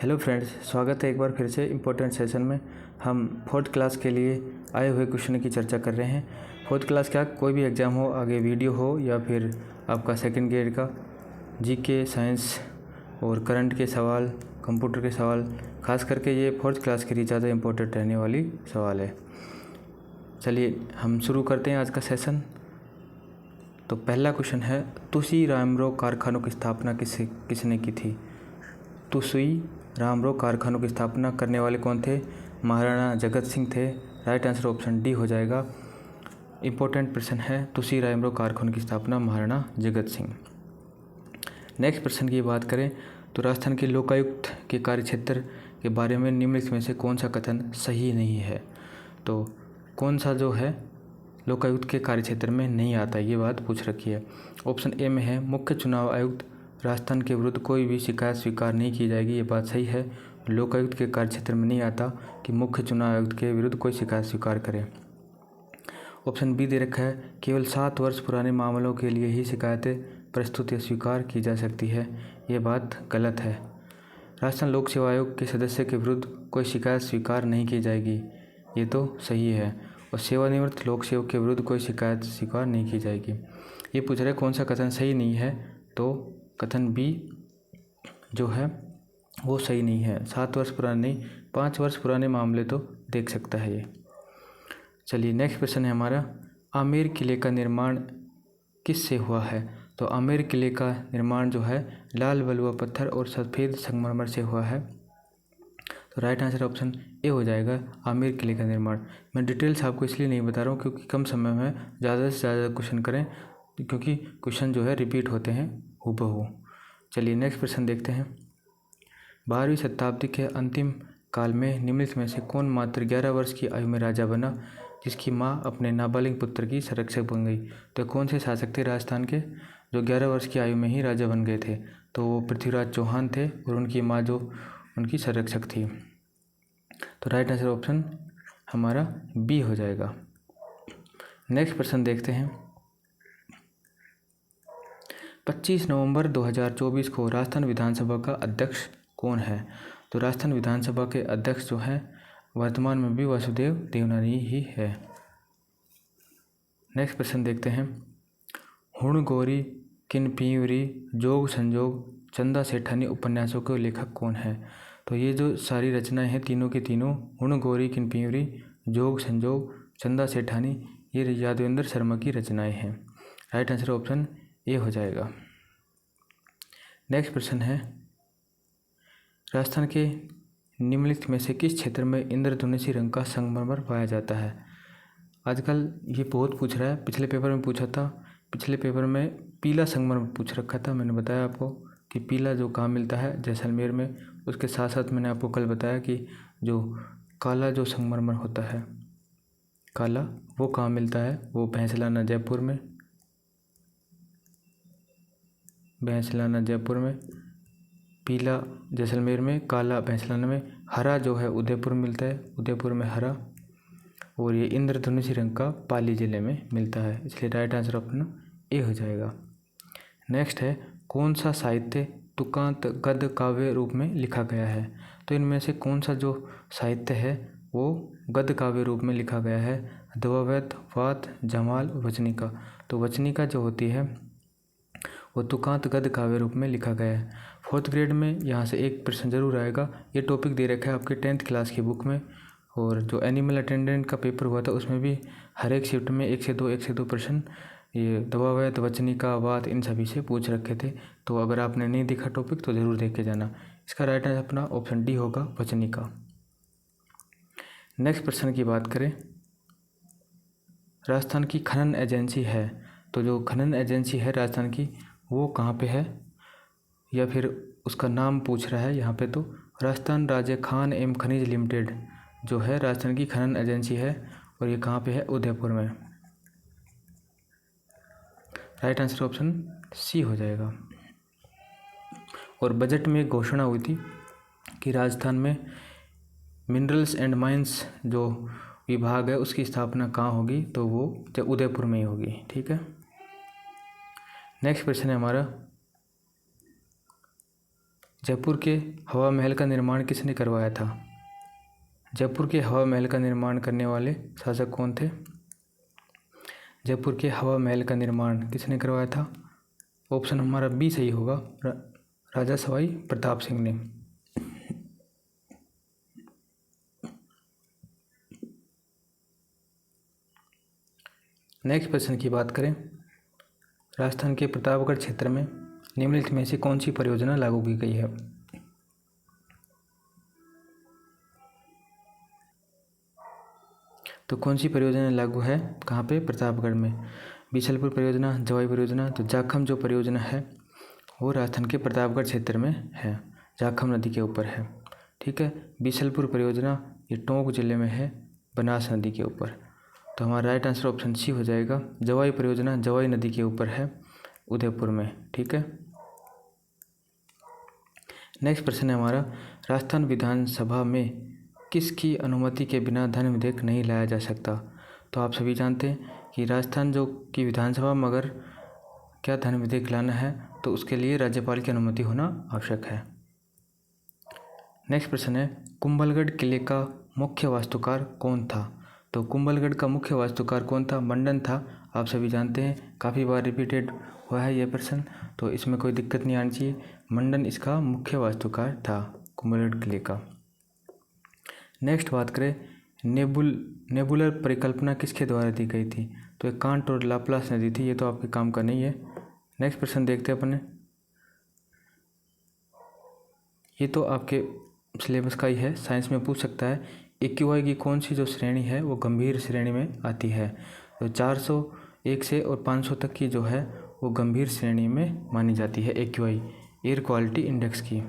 Hello friends, स्वागत है एक बार फिर से इम्पोर्टेंट सेशन में। हम फोर्थ क्लास के लिए आए हुए क्वेश्चन की चर्चा कर रहे हैं। फोर्थ क्लास का कोई भी एग्ज़ाम हो, आगे वीडियो हो या फिर आपका सेकंड ग्रेड का जीके, साइंस और करंट के सवाल, कंप्यूटर के सवाल, खास करके ये फोर्थ क्लास के लिए ज़्यादा इम्पोर्टेंट रहने वाली सवाल है। चलिए हम शुरू करते हैं आज का सेशन। तो पहला क्वेश्चन है, तुसी रामरो कारखानों की स्थापना किसने की थी? तुसी रामरो कारखानों की स्थापना करने वाले कौन थे? महाराणा जगत सिंह थे। राइट आंसर ऑप्शन डी हो जाएगा। इम्पोर्टेंट प्रश्न है, तुसी रामरो कारखानों की स्थापना महाराणा जगत सिंह। नेक्स्ट प्रश्न की बात करें तो राजस्थान के लोकायुक्त के कार्यक्षेत्र के बारे में निम्नलिखित में से कौन सा कथन सही नहीं है? तो कौन सा जो है लोकायुक्त के कार्यक्षेत्र में नहीं आता, ये बात पूछ रखी है। ऑप्शन ए में है, मुख्य चुनाव आयुक्त राजस्थान के विरुद्ध कोई भी शिकायत स्वीकार नहीं की जाएगी। ये बात सही है। लोकायुक्त के कार्यक्षेत्र में नहीं आता कि मुख्य चुनाव आयुक्त के विरुद्ध कोई शिकायत स्वीकार करे। ऑप्शन बी दे रखा है, केवल 7 वर्ष पुराने मामलों के लिए ही शिकायतें प्रस्तुत या स्वीकार की जा सकती है। ये बात गलत है। राजस्थान लोक सेवा आयोग के सदस्य के विरुद्ध कोई शिकायत स्वीकार नहीं की जाएगी, ये तो सही है। और सेवानिवृत्त लोक सेवक के विरुद्ध कोई शिकायत स्वीकार नहीं की जाएगी। ये पूछ रहे कौन सा कथन सही नहीं है, तो कथन बी जो है वो सही नहीं है। 7 वर्ष पुराने नहीं, 5 वर्ष पुराने मामले तो देख सकता है ये। चलिए नेक्स्ट क्वेश्चन है हमारा, आमेर किले का निर्माण किस से हुआ है? तो आमेर किले का निर्माण जो है लाल बलुआ पत्थर और सफ़ेद संगमरमर से हुआ है। तो राइट आंसर ऑप्शन ए हो जाएगा, आमेर किले का निर्माण। मैं डिटेल्स आपको इसलिए नहीं बता रहा हूँ क्योंकि कम समय में ज़्यादा से ज़्यादा क्वेश्चन करें, क्योंकि क्वेश्चन जो है रिपीट होते हैं हूबहू। चलिए नेक्स्ट प्रश्न देखते हैं। 12वीं शताब्दी के अंतिम काल में निम्नलिखित में से कौन मात्र 11 वर्ष की आयु में राजा बना जिसकी मां अपने नाबालिग पुत्र की संरक्षक बन गई? तो कौन से शासक थे राजस्थान के जो 11 वर्ष की आयु में ही राजा बन गए थे? तो वो पृथ्वीराज चौहान थे और उनकी माँ जो उनकी संरक्षक थी। तो राइट आंसर ऑप्शन हमारा बी हो जाएगा। नेक्स्ट प्रश्न देखते हैं। 25 नवंबर 2024 को राजस्थान विधानसभा का अध्यक्ष कौन है? तो राजस्थान विधानसभा के अध्यक्ष जो हैं वर्तमान में भी वासुदेव देवनानी ही है। नेक्स्ट प्रश्न देखते हैं। हुणगोरी, किनपिंवरी, जोग संजोग, चंदा सेठानी उपन्यासों के लेखक कौन है? तो ये जो सारी रचनाएं हैं तीनों की तीनों, हुणगोरी, किनपिंवरी, जोग संजोग, चंदा सेठानी, ये यादवेंद्र शर्मा की रचनाएं हैं। राइट आंसर ऑप्शन ए हो जाएगा। नेक्स्ट प्रश्न है, राजस्थान के निम्नलिखित में से किस क्षेत्र में इंद्रधनुषी रंग का संगमरमर पाया जाता है? आजकल ये बहुत पूछ रहा है, पिछले पेपर में पूछा था। पिछले पेपर में पीला संगमरमर पूछ रखा था। मैंने बताया आपको कि पीला जो कहाँ मिलता है, जैसलमेर में। उसके साथ साथ मैंने आपको कल बताया कि जो काला जो संगमरमर होता है काला, वो कहाँ मिलता है? वो भैंसलाना जयपुर में, भैंसलाना जयपुर में, पीला जैसलमेर में, काला भैंसलाना में, हरा जो है उदयपुर में मिलता है, उदयपुर में हरा। और ये इंद्रधनुषी रंग का पाली ज़िले में मिलता है, इसलिए राइट आंसर अपना ए हो जाएगा। नेक्स्ट है, कौन सा साहित्य तुकांत गद्य काव्य रूप में लिखा गया है? तो इनमें से कौन सा जो साहित्य है वो गद्य काव्य रूप में लिखा गया है? द्वैत, वात, जमाल, वचनिका। तो वचनिका जो होती है वो तुकांत गद्य काव्य रूप में लिखा गया है। फोर्थ ग्रेड में यहाँ से एक प्रश्न जरूर आएगा। ये टॉपिक दे रखा है आपके 10th क्लास की बुक में, और जो एनिमल अटेंडेंट का पेपर हुआ था उसमें भी हर एक शिफ्ट में 1 से 2 प्रश्न ये द्वैत, वचनिका, वात, इन सभी से पूछ रखे थे। तो अगर आपने नहीं देखा टॉपिक तो ज़रूर देख के जाना। इसका राइट आंसर अपना ऑप्शन डी होगा, वचनिका। नेक्स्ट प्रश्न की बात करें, राजस्थान की खनन एजेंसी है, तो जो खनन एजेंसी है राजस्थान की वो कहाँ पे है, या फिर उसका नाम पूछ रहा है यहाँ पे। तो राजस्थान राज्य खान एवं खनिज लिमिटेड जो है राजस्थान की खनन एजेंसी है, और ये कहाँ पे है? उदयपुर में। राइट आंसर ऑप्शन सी हो जाएगा। और बजट में घोषणा हुई थी कि राजस्थान में मिनरल्स एंड माइंस जो विभाग है उसकी स्थापना कहाँ होगी? तो वो उदयपुर में ही होगी। ठीक है। नेक्स्ट प्रश्न है हमारा, जयपुर के हवा महल का निर्माण किसने करवाया था? जयपुर के हवा महल का निर्माण करने वाले शासक कौन थे? जयपुर के हवा महल का निर्माण किसने करवाया था? ऑप्शन हमारा बी सही होगा, राजा सवाई प्रताप सिंह ने। नेक्स्ट प्रश्न की बात करें, राजस्थान के प्रतापगढ़ क्षेत्र में निम्नलिखित में से कौन सी परियोजना लागू की गई है? तो कौन सी परियोजना लागू है कहाँ पे? प्रतापगढ़ में। बीसलपुर परियोजना, जवाई परियोजना। तो जाखम जो परियोजना है वो राजस्थान के प्रतापगढ़ क्षेत्र में है, जाखम नदी के ऊपर है। ठीक है, बीसलपुर परियोजना ये टोंक जिले में है, बनास नदी के ऊपर। तो हमारा राइट आंसर ऑप्शन सी हो जाएगा। जवाई परियोजना जवाई नदी के ऊपर है, उदयपुर में। ठीक है, नेक्स्ट प्रश्न है हमारा, राजस्थान विधानसभा में किसकी अनुमति के बिना धन विधेयक नहीं लाया जा सकता? तो आप सभी जानते हैं कि राजस्थान जो की विधानसभा में अगर क्या धन विधेयक लाना है तो उसके लिए राज्यपाल की अनुमति होना आवश्यक है। नेक्स्ट प्रश्न है, कुंभलगढ़ किले का मुख्य वास्तुकार कौन था? तो कुंभलगढ़ का मुख्य वास्तुकार कौन था? मंडन था। आप सभी जानते हैं, काफ़ी बार रिपीटेड हुआ है यह प्रश्न, तो इसमें कोई दिक्कत नहीं आनी चाहिए। मंडन इसका मुख्य वास्तुकार था कुंभलगढ़ किले का। नेक्स्ट बात करें, नेबुलर परिकल्पना किसके द्वारा दी गई थी? तो एक कांट और लाप्लास ने दी थी, ये तो आपके काम का नहीं है। नेक्स्ट प्रश्न देखते हैं अपने, ये तो आपके सिलेबस का ही है, साइंस में पूछ सकता है। एक्यूआई की कौन सी जो श्रेणी है वो गंभीर श्रेणी में आती है? तो 401 से और 500 तक की जो है वो गंभीर श्रेणी में मानी जाती है एक्यूआई, एयर क्वालिटी इंडेक्स की।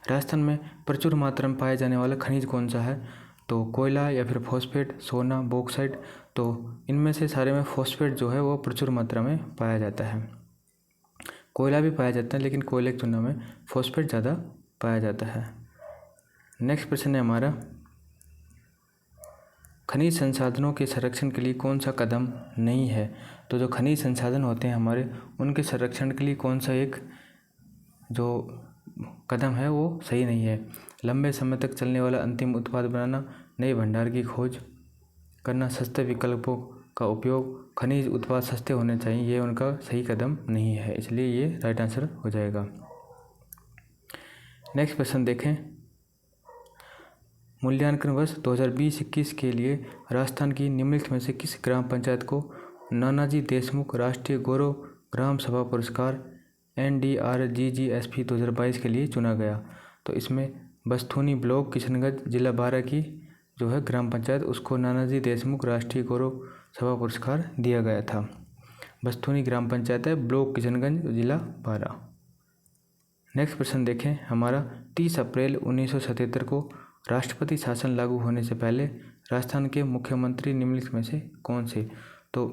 राजस्थान में प्रचुर मात्रा में पाया जाने वाला खनिज कौन सा है? तो कोयला या फिर फॉस्फेट, सोना, बॉक्साइट। तो इनमें से सारे में फॉस्फेट जो है वो प्रचुर मात्रा में पाया जाता है। कोयला भी पाया जाता है लेकिन कोयले की तुलना में फॉस्फेट ज़्यादा पाया जाता है। नेक्स्ट प्रश्न है हमारा, खनिज संसाधनों के संरक्षण के लिए कौन सा कदम नहीं है? तो जो खनिज संसाधन होते हैं हमारे, उनके संरक्षण के लिए कौन सा एक जो कदम है वो सही नहीं है? लंबे समय तक चलने वाला अंतिम उत्पाद बनाना, नए भंडार की खोज करना, सस्ते विकल्पों का उपयोग, खनिज उत्पाद सस्ते होने चाहिए, ये उनका सही कदम नहीं है, इसलिए ये राइट आंसर हो जाएगा। नेक्स्ट प्रश्न देखें, मूल्यांकन वर्ष 2020-21 के लिए राजस्थान की निम्नलिखित में से किस ग्राम पंचायत को नानाजी देशमुख राष्ट्रीय गौरव ग्राम सभा पुरस्कार NDRGGSP 2022 के लिए चुना गया? तो इसमें बस्थुनी ब्लॉक किशनगंज जिला 12 की जो है ग्राम पंचायत, उसको नानाजी देशमुख राष्ट्रीय गौरव सभा पुरस्कार दिया गया था। बस्थुनी ग्राम पंचायत है, ब्लॉक किशनगंज, जिला 12। नेक्स्ट प्रश्न देखें हमारा, 30 अप्रैल 1977 को राष्ट्रपति शासन लागू होने से पहले राजस्थान के मुख्यमंत्री निम्नलिखित में से कौन से? तो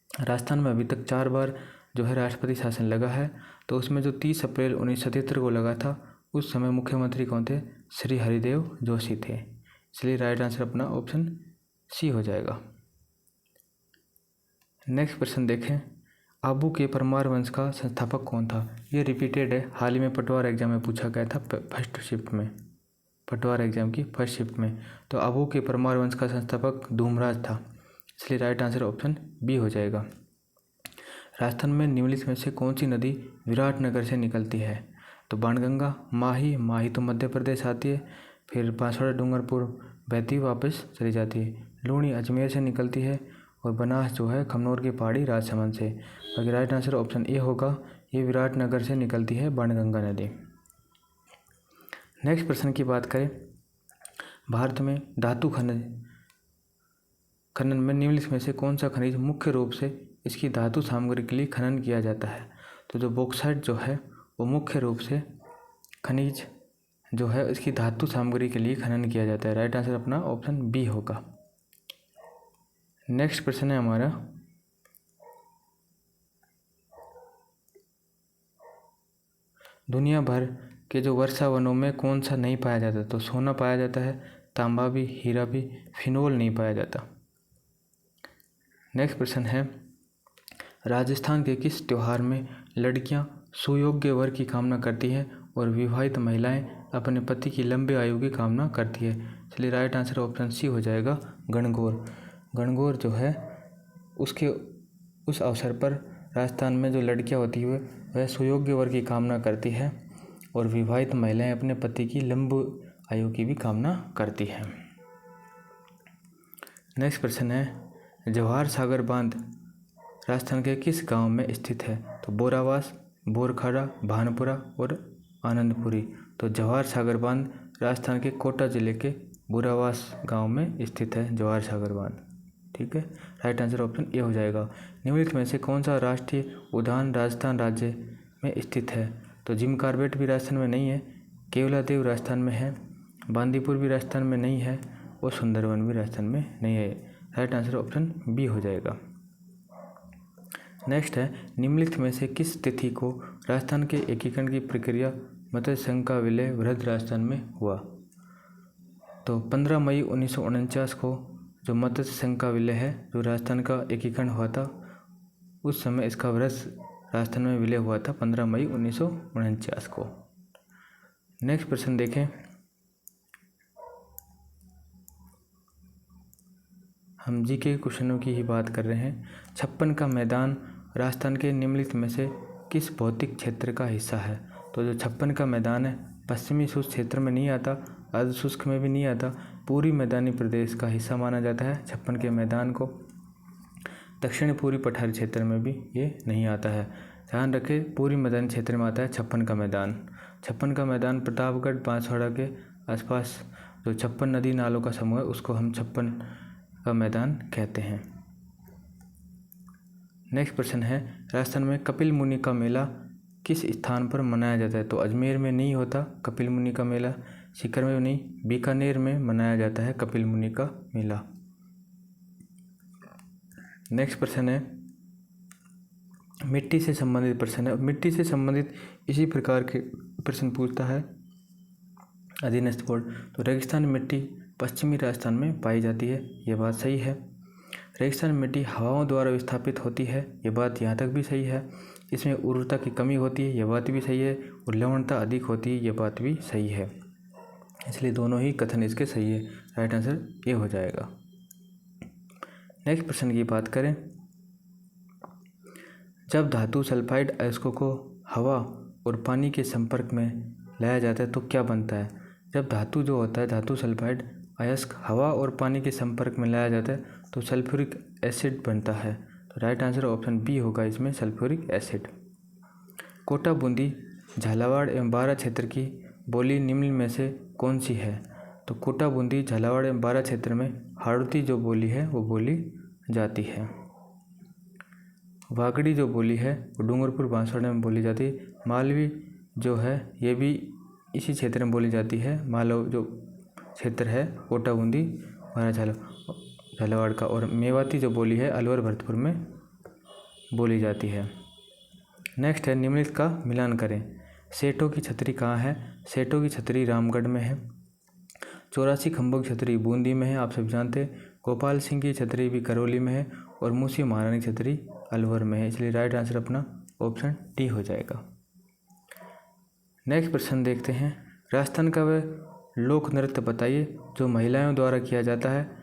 राजस्थान में अभी तक 4 बार जो है राष्ट्रपति शासन लगा है, तो उसमें जो 30 अप्रैल 1977 को लगा था उस समय मुख्यमंत्री कौन थे? श्री हरिदेव जोशी थे, इसलिए राइट आंसर अपना ऑप्शन सी हो जाएगा। नेक्स्ट प्रश्न देखें, आबू के परमार वंश का संस्थापक कौन था? ये रिपीटेड है, हाल ही में पटवार एग्जाम में पूछा गया था, फर्स्ट शिफ्ट में, पटवार एग्जाम की फर्स्ट शिफ्ट में। तो आबू के परमार वंश का संस्थापक धूमराज था, इसलिए राइट आंसर ऑप्शन बी हो जाएगा। राजस्थान में निम्नलिखित में से कौन सी नदी विराटनगर से निकलती है? तो बाणगंगा, माही तो मध्य प्रदेश आती है, फिर बांसवाड़ा डूंगरपुर बहती वापस चली जाती है, लूणी अजमेर से निकलती है, और बनास जो है खमनोर की पहाड़ी राजसमंद से। बाकी राइट आंसर ऑप्शन ए होगा, ये विराटनगर से निकलती है बाणगंगा नदी। नेक्स्ट प्रश्न की बात करें, भारत में धातु खनन में निम्नलिखित में से कौन सा खनिज मुख्य रूप से इसकी धातु सामग्री के लिए खनन किया जाता है? तो जो बॉक्साइट जो है वो मुख्य रूप से खनिज जो है इसकी धातु सामग्री के लिए खनन किया जाता है, राइट आंसर अपना ऑप्शन बी होगा। नेक्स्ट प्रश्न है हमारा, दुनिया भर के जो वर्षा वनों में कौन सा नहीं पाया जाता? तो सोना पाया जाता है, तांबा भी, हीरा भी, फिनोल नहीं पाया जाता। नेक्स्ट प्रश्न है, राजस्थान के किस त्योहार में लड़कियां सुयोग्य वर की कामना करती हैं और विवाहित महिलाएं अपने पति की लंबी आयु की कामना करती है, इसलिए राइट आंसर ऑप्शन सी हो जाएगा गणगौर। गणगौर जो है उस अवसर पर राजस्थान में जो लड़कियां होती है वह सुयोग्य वर की कामना करती है और विवाहित महिलाएं अपने पति की लंबी आयु की भी कामना करती हैं। नेक्स्ट प्रश्न है जवाहर सागर बांध राजस्थान के किस गांव में स्थित है? तो बोरावास, बोरखाड़ा, भानपुरा और आनंदपुरी। तो जवाहर सागर बांध राजस्थान के कोटा जिले के बोरावास गांव में स्थित है जवाहर सागर बांध। ठीक है, राइट आंसर ऑप्शन ए हो जाएगा। निम्नलिखित में से कौन सा राष्ट्रीय उद्यान राजस्थान राज्य में स्थित है? तो जिम कॉर्बेट भी राजस्थान में नहीं है, केवलादेव राजस्थान में है, बांदीपुर भी राजस्थान में नहीं है और सुंदरवन भी राजस्थान में नहीं है। राइट आंसर ऑप्शन बी हो जाएगा। नेक्स्ट है निम्नलिखित में से किस तिथि को राजस्थान के एकीकरण की प्रक्रिया मत्स्य संघ का विलय वृहद राजस्थान में हुआ? तो 15 मई 1949 को जो मत्स्य संघ का विलय है, जो राजस्थान का एकीकरण हुआ था, उस समय इसका वृहद राजस्थान में विलय हुआ था 15 मई 1949 को। नेक्स्ट प्रश्न देखें, हम जी के क्वेश्चनों की ही बात कर रहे हैं। 56 का मैदान राजस्थान के निम्नलिखित में से किस भौतिक क्षेत्र का हिस्सा है? तो जो 56 का मैदान है पश्चिमी शुष्क क्षेत्र में नहीं आता, अर्ध शुष्क में भी नहीं आता, पूरी मैदानी प्रदेश का हिस्सा माना जाता है 56 के मैदान को। दक्षिण पूर्वी पठारी क्षेत्र में भी ये नहीं आता है। ध्यान रखें, पूरी मैदानी क्षेत्र में आता है 56 का मैदान। 56 का मैदान प्रतापगढ़ बांसवाड़ा के आसपास जो 56 नदी नालों का समूह है उसको हम 56 का मैदान कहते हैं। नेक्स्ट प्रश्न है राजस्थान में कपिल मुनि का मेला किस स्थान पर मनाया जाता है? तो अजमेर में नहीं होता कपिल मुनि का मेला, सीकर में नहीं, बीकानेर में मनाया जाता है कपिल मुनि का मेला। नेक्स्ट प्रश्न है मिट्टी से संबंधित प्रश्न है। मिट्टी से संबंधित इसी प्रकार के प्रश्न पूछता है अधीनस्थ बोर्ड। तो रेगिस्तान मिट्टी पश्चिमी राजस्थान में पाई जाती है, ये बात सही है। रेगिस्तान मिट्टी हवाओं द्वारा विस्थापित होती है, ये बात यहाँ तक भी सही है। इसमें उर्वरता की कमी होती है, ये बात भी सही है, और लवणता अधिक होती है, ये बात भी सही है। इसलिए दोनों ही कथन इसके सही है। राइट आंसर ये हो जाएगा। नेक्स्ट प्रश्न की बात करें, जब धातु सल्फाइड अयस्कों को हवा और पानी के संपर्क में लाया जाता है तो क्या बनता है? जब धातु जो होता है धातु सल्फाइड अयस्क हवा और पानी के संपर्क में लाया जाता है तो सल्फ्यूरिक एसिड बनता है। तो राइट आंसर ऑप्शन बी होगा इसमें, सल्फ्यूरिक एसिड। कोटा बूंदी झालावाड़ एवं बारां क्षेत्र की बोली निम्न में से कौन सी है? तो कोटा बूंदी झालावाड़ एवं बारां क्षेत्र में हाड़ौती जो बोली है वो बोली जाती है। वागड़ी जो बोली है वो डूंगरपुर बांसवाड़ा में बोली जाती है। मालवी जो है ये भी इसी क्षेत्र में बोली जाती है। मालव जो क्षेत्र है कोटा बूंदी बारां झालावाड़ का, और मेवाती जो बोली है अलवर भरतपुर में बोली जाती है। नेक्स्ट है निम्नलिखित का मिलान करें। सेठों की छतरी कहाँ है? सेठों की छतरी रामगढ़ में है। 84 खंभों की छतरी बूंदी में है, आप सब जानते हैं। गोपाल सिंह की छतरी भी करौली में है और मूसी महारानी की छतरी अलवर में है, इसलिए राइट आंसर अपना ऑप्शन डी हो जाएगा। नेक्स्ट प्रश्न देखते हैं, राजस्थान का वह लोक नृत्य बताइए जो महिलाओं द्वारा किया जाता है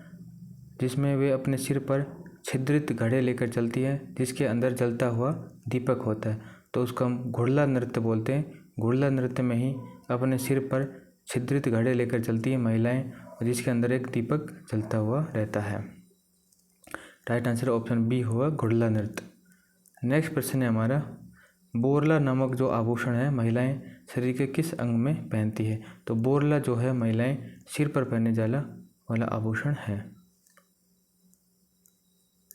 जिसमें वे अपने सिर पर छिद्रित घड़े लेकर चलती हैं जिसके अंदर जलता हुआ दीपक होता है, तो उसको हम घुड़ला नृत्य बोलते हैं। घुड़ला नृत्य में ही अपने सिर पर छिद्रित घड़े लेकर चलती हैं महिलाएं और जिसके अंदर एक दीपक जलता हुआ रहता है। राइट आंसर ऑप्शन बी होगा घुड़ला नृत्य। नेक्स्ट प्रश्न है हमारा, बोरला नामक जो आभूषण है महिलाएं शरीर के किस अंग में पहनती है? तो बोरला जो है महिलाएं सिर पर पहनने वाला आभूषण है।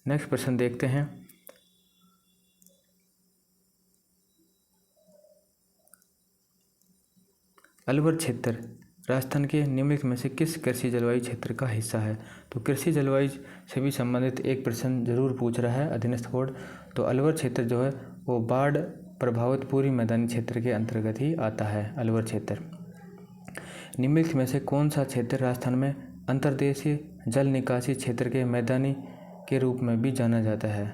नेक्स्ट प्रश्न देखते हैं, अलवर क्षेत्र राजस्थान के निम्नलिखित में से किस कृषि जलवायु क्षेत्र का हिस्सा है? तो कृषि जलवायु से भी संबंधित एक प्रश्न जरूर पूछ रहा है अधीनस्थ बोर्ड। तो अलवर क्षेत्र जो है वो बाढ़ प्रभावित पूरी मैदानी क्षेत्र के अंतर्गत ही आता है अलवर क्षेत्र। निम्नलिखित में से कौन सा क्षेत्र राजस्थान में अंतर्देशीय जल निकासी क्षेत्र के मैदानी के रूप में भी जाना जाता है?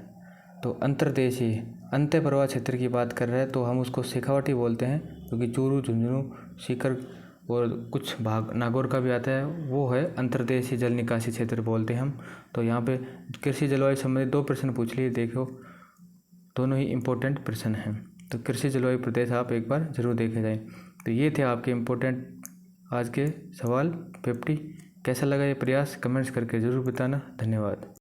तो अंतर्देशीय अंत्य प्रवाह क्षेत्र की बात कर रहे हैं तो हम उसको शेखावटी बोलते हैं, क्योंकि चूरू, झुंझुनू, सीकर और कुछ भाग नागौर का भी आता है, वो है अंतर्देशीय जल निकासी क्षेत्र बोलते हैं हम। तो यहाँ पे कृषि जलवायु संबंधित 2 प्रश्न पूछ लिए, देखो दोनों ही इम्पोर्टेंट प्रश्न हैं। तो कृषि जलवायु प्रदेश आप एक बार जरूर देखे जाएं। तो ये थे आपके इम्पोर्टेंट आज के सवाल 50। कैसा लगा ये प्रयास कमेंट्स करके ज़रूर बताना। धन्यवाद।